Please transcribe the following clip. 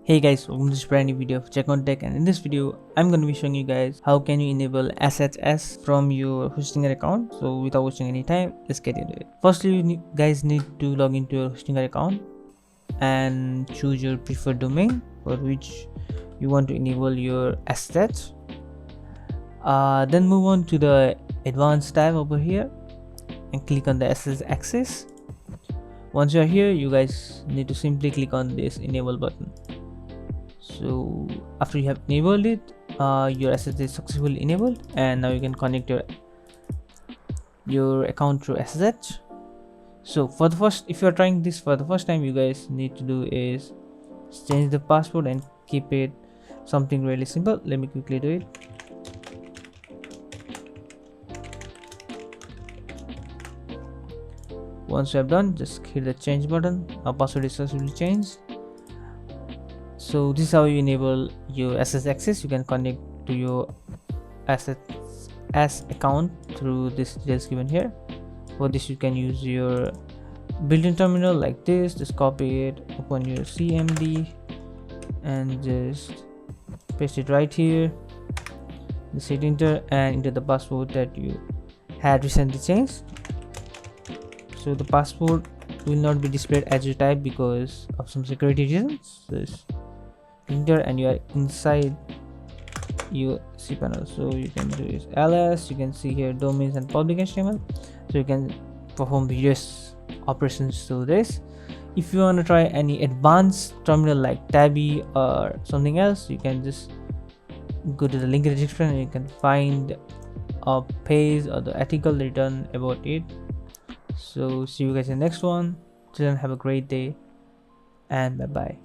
Hey guys, welcome to this brand new video of Check on Tech, and in this video I'm going to be showing you guys how can you enable SSH from your hosting account. So without wasting any time, let's get into it. Firstly, you guys need to log into your hosting account and choose your preferred domain for which you want to enable your SSH. Then move on to the advanced tab over here and click on the SSH Access. Once you are here, you guys need to simply click on this enable button. So after you have enabled it, your SSH is successfully enabled, and now you can connect your account through SSH. So if you are trying this for the first time, you guys need to do is change the password and keep it something really simple. Let me quickly do it. Once you have done, just hit the change button. Our password is successfully changed. So this is how you enable your SSH access. You can connect to your SSH account through this details given here. For this, you can use your built-in terminal like this. Just copy it, open your CMD, and just paste it right here. Just hit enter and enter the password that you had recently changed. So the password will not be displayed as you type because of some security reasons. So enter and you are inside your cPanel. So you can do is ls. You can see here domains and public HTML, so you can perform various operations through this. If you want to try any advanced terminal like Tabby or something else, you can just go to the link in the description and you can find a page or the article written about it. So see you guys in the next one. Till then, have a great day and bye bye.